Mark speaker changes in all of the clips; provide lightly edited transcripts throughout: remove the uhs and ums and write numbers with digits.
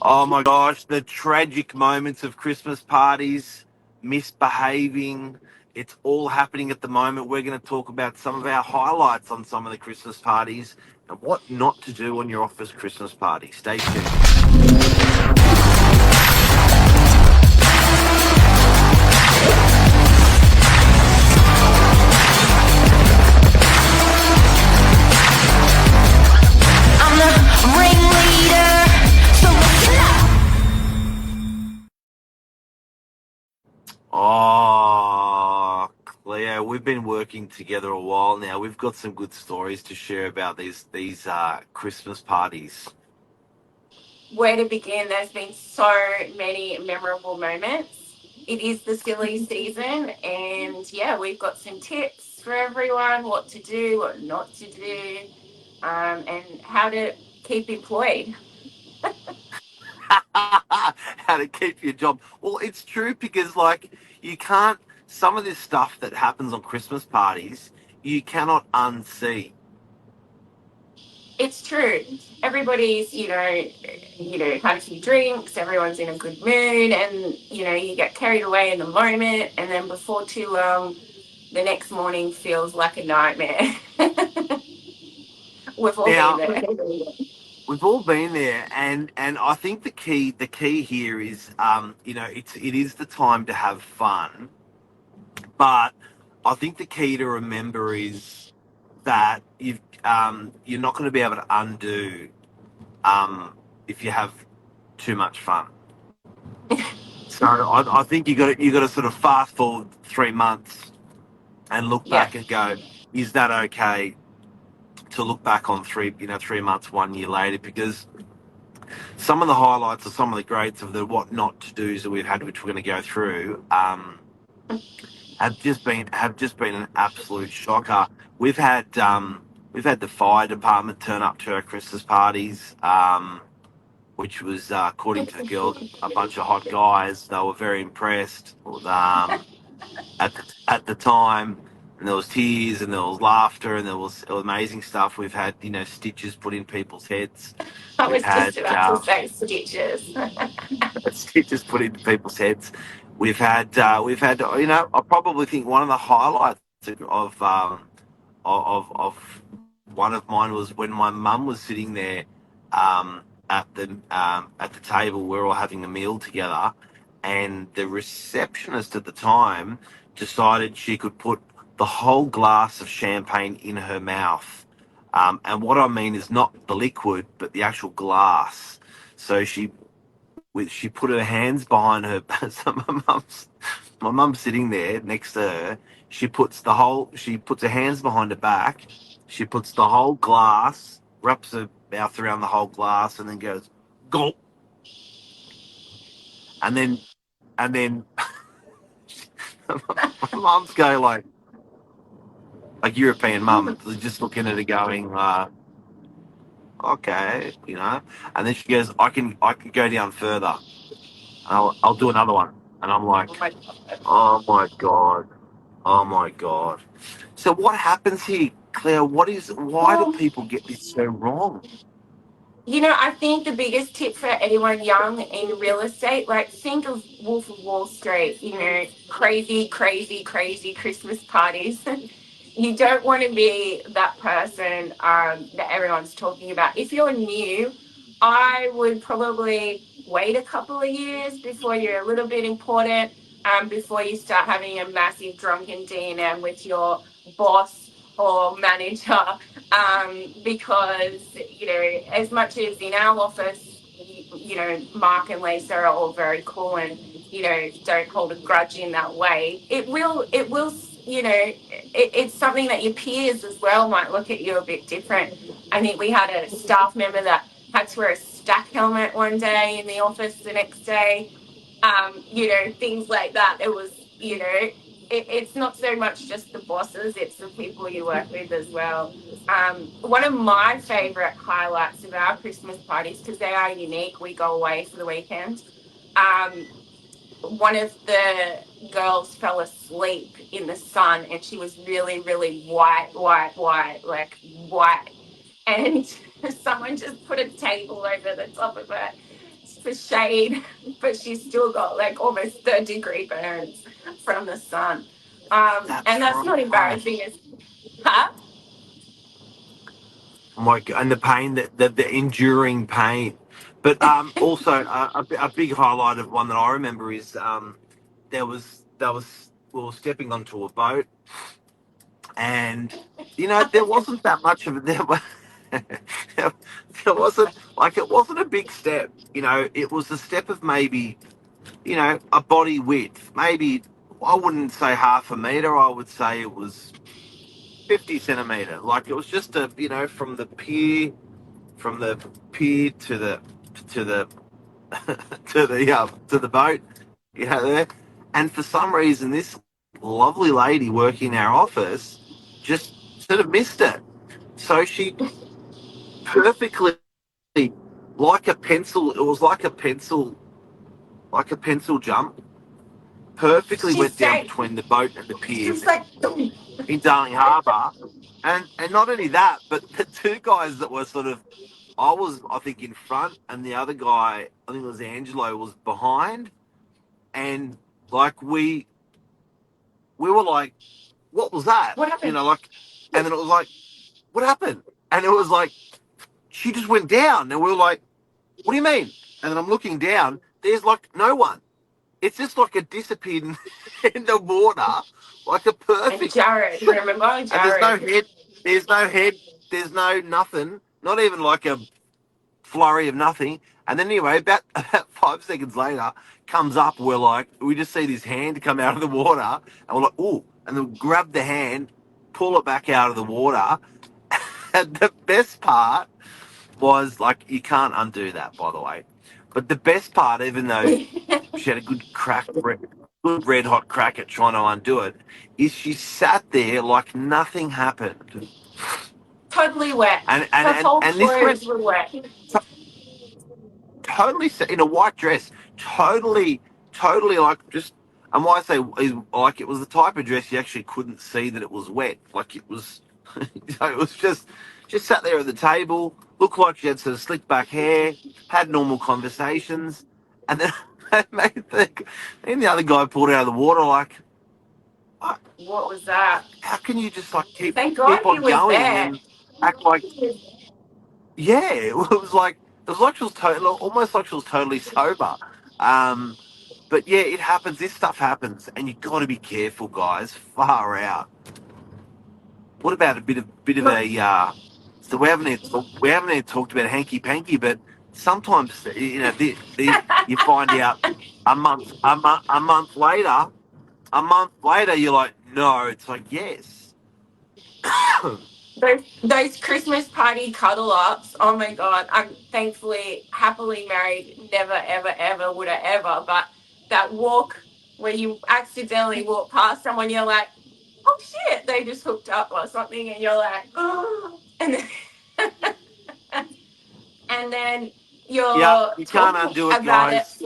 Speaker 1: Oh my gosh, the tragic moments of Christmas parties, misbehaving. It's all happening at the moment. We're going to talk about some of our highlights on some of the Christmas parties and what not to do on your office Christmas party. Stay tuned.
Speaker 2: I'm the ringleader, so listen up.
Speaker 1: Oh, Cleo, we've been working together a while now. We've got some good stories to share about these Christmas parties.
Speaker 3: Where to begin? There's been so many memorable moments. It is the silly season, and yeah, we've got some tips for everyone: what to do, what not to do, and how to keep employed.
Speaker 1: How to keep your job. Well, it's true because like you can't some of this stuff that happens on Christmas parties, you cannot unsee.
Speaker 3: It's true. Everybody's, had a few drinks. Everyone's in a good mood, and you get carried away in the moment, and then before too long, the next morning feels like a nightmare. We've all been
Speaker 1: Now,
Speaker 3: there.
Speaker 1: we've all been there and I think the key here is it is the time to have fun, but I think the key to remember is that you're not going to be able to undo if you have too much fun. So I think you got to sort of fast forward 3 months and look
Speaker 3: Yeah.
Speaker 1: back and go, is that okay to look back on 3 months, 1 year later? Because some of the highlights or some of the greats of the what not to dos that we've had, which we're going to go through, have just been an absolute shocker. We've had the fire department turn up to our Christmas parties. Which was, according to the girls, a bunch of hot guys. They were very impressed at the time, and there was tears, and there was laughter, and there was amazing stuff. We've had stitches put in people's heads.
Speaker 3: I
Speaker 1: We've
Speaker 3: was
Speaker 1: had
Speaker 3: just about to say stitches.
Speaker 1: stitches put into people's heads. We've had. I probably think one of the highlights of one of mine was when my mum was sitting there at the table. We were all having a meal together, and the receptionist at the time decided she could put the whole glass of champagne in her mouth. And what I mean is not the liquid, but the actual glass. So she put her hands behind her. So my mum's sitting there next to her. She puts her hands behind her back. She puts the whole glass, wraps her mouth around the whole glass, and then goes gulp. And then my mum's going like European mums, just looking at her going, okay, And then she goes, I can go down further. I'll do another one. And I'm like,
Speaker 3: Oh my God.
Speaker 1: oh my god. Oh my god. So what happens here, Claire? Why do
Speaker 3: Well,
Speaker 1: people get this so wrong?
Speaker 3: I think the biggest tip for anyone young in real estate, like think of Wolf of Wall Street, crazy, crazy, crazy Christmas parties. You don't want to be that person that everyone's talking about. If you're new, I would probably wait a couple of years before you're a little bit important, before you start having a massive drunken D&M with your boss or manager, because as much as in our office, Mark and Lisa are all very cool and don't hold a grudge in that way. It will it's something that your peers as well might look at you a bit different. I think we had a staff member that had to wear a stack helmet one day in the office the next day. Things like that. It was, it's not so much just the bosses, it's the people you work with as well. One of my favorite highlights of our Christmas parties, because they are unique, we go away for the weekend. Um, One of the girls fell asleep in the sun, and she was really, really white, white, white, like white. And someone just put a table over the top of her. for shade, but she's still got like almost third-degree burns from the sun. And
Speaker 1: That's
Speaker 3: that's not
Speaker 1: right.
Speaker 3: embarrassing as huh?
Speaker 1: Oh my God, and the pain, the enduring pain. But also a big highlight of one that I remember is there was we were stepping onto a boat, and there wasn't that much of it. There wasn't, like, it wasn't a big step. It was a step of maybe a body width, maybe. I wouldn't say half a meter. I would say it was 50 centimeter. Like, it was just from the pier to the to the boat, there. And for some reason, this lovely lady working in our office just sort of missed it. So she perfectly, like a pencil. It was like a pencil jump. Perfectly
Speaker 3: She's
Speaker 1: went down
Speaker 3: straight.
Speaker 1: between the boat and the pier
Speaker 3: She's like, "Dum."
Speaker 1: in Darling Harbour. And not only that, but the two guys that were sort of, I think, in front, and the other guy, I think it was Angelo, was behind. And like we were like, what was that?
Speaker 3: What happened?
Speaker 1: Like, and then it was like, what happened? And it was like, she just went down. And we were like, what do you mean? And then I'm looking down, there's like no one. It's just like it disappeared in the water, like a
Speaker 3: And
Speaker 1: perfect.
Speaker 3: Jared, remember
Speaker 1: And there's no
Speaker 3: Jared?
Speaker 1: head, there's no nothing, not even like a flurry of nothing. And then anyway, about 5 seconds later, comes up. We just see this hand come out of the water, and we're like, oh, and then we grab the hand, pull it back out of the water. And the best part was, like, you can't undo that, by the way. But the best part, even though she had a good red hot crack at trying to undo it, is she sat there like nothing happened.
Speaker 3: Totally wet.
Speaker 1: And and
Speaker 3: Her
Speaker 1: and,
Speaker 3: whole
Speaker 1: and this went
Speaker 3: clothes were wet.
Speaker 1: totally in a white dress, totally like just. And why I say is, like, it was the type of dress you actually couldn't see that it was wet. Like, it was, it was just sat there at the table, looked like she had sort of slicked back hair, had normal conversations, and then and the other guy pulled out of the water like, "What?
Speaker 3: What was that?
Speaker 1: How can you just like keep
Speaker 3: Thank God
Speaker 1: keep
Speaker 3: he
Speaker 1: on
Speaker 3: was
Speaker 1: going
Speaker 3: there.
Speaker 1: and act like?" Yeah, it was like she was almost like she was totally sober. Um, but yeah, it happens. This stuff happens, and you got to be careful, guys. Far out. What about a bit of
Speaker 3: Look,
Speaker 1: a? So we haven't even talked about hanky panky, but sometimes you find out a month later, you're like, no. It's like, yes.
Speaker 3: those Christmas party cuddle ups. Oh my God. I'm thankfully happily married. Never, ever, ever would I ever. But that walk where you accidentally walk past someone, you're like, oh shit, they just hooked up or something. And you're like, oh. And then
Speaker 1: Yeah,
Speaker 3: you're
Speaker 1: you can't
Speaker 3: talking
Speaker 1: undo it,
Speaker 3: about it
Speaker 1: guys.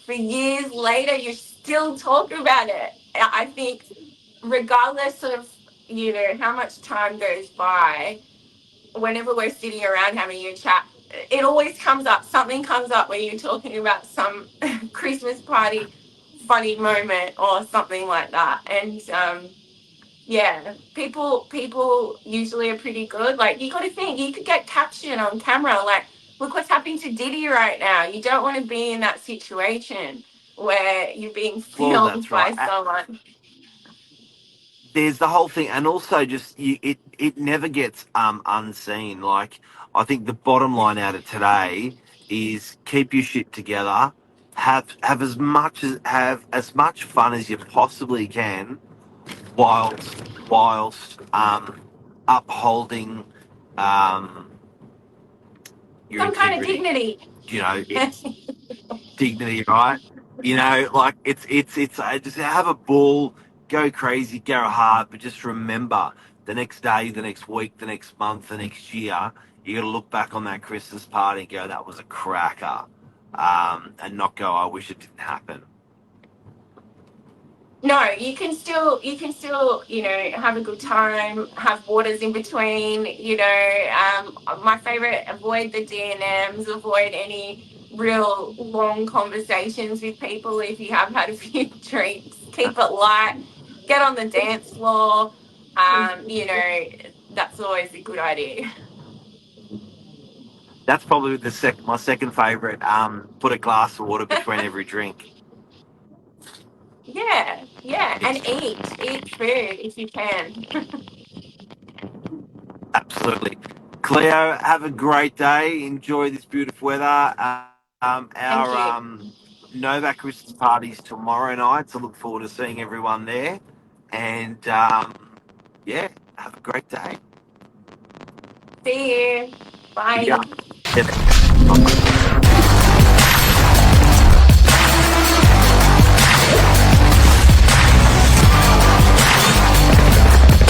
Speaker 3: for years later. You still talk about it. I think regardless of, how much time goes by, whenever we're sitting around having a chat, it always comes up. Something comes up where you're talking about some Christmas party funny moment or something like that. And yeah, people usually are pretty good. Like, you got to think, you could get caption on camera. Like, look what's happening to Diddy right now. You don't want to be in that situation where you're being
Speaker 1: Well,
Speaker 3: filmed
Speaker 1: that's right.
Speaker 3: by someone.
Speaker 1: There's the whole thing, and also just it never gets unseen. Like, I think the bottom line out of today is keep your shit together, have as much fun as you possibly can, whilst upholding um, your
Speaker 3: Some kind of
Speaker 1: integrity.
Speaker 3: dignity.
Speaker 1: It's dignity, right? Like, it's just have a ball, go crazy, go hard, but just remember, the next day, the next week, the next month, the next year, you got to look back on that Christmas party and go, that was a cracker, and not go, I wish it didn't happen.
Speaker 3: No, you can still, have a good time, have waters in between, my favorite, avoid the D&Ms, avoid any real long conversations with people if you have had a few drinks. Keep it light. Get on the dance floor. That's always a good idea.
Speaker 1: That's probably my second favourite. Put a glass of water between every drink.
Speaker 3: Yeah, yeah,
Speaker 1: Yes,
Speaker 3: and eat food if you can.
Speaker 1: absolutely. Cleo, have a great day. Enjoy this beautiful weather.
Speaker 3: Thank
Speaker 1: Our
Speaker 3: you.
Speaker 1: Nova Christmas party's tomorrow night, so look forward to seeing everyone there. And yeah, have a great day.
Speaker 3: See you.
Speaker 1: Yeah.
Speaker 3: Bye.
Speaker 1: Yeah.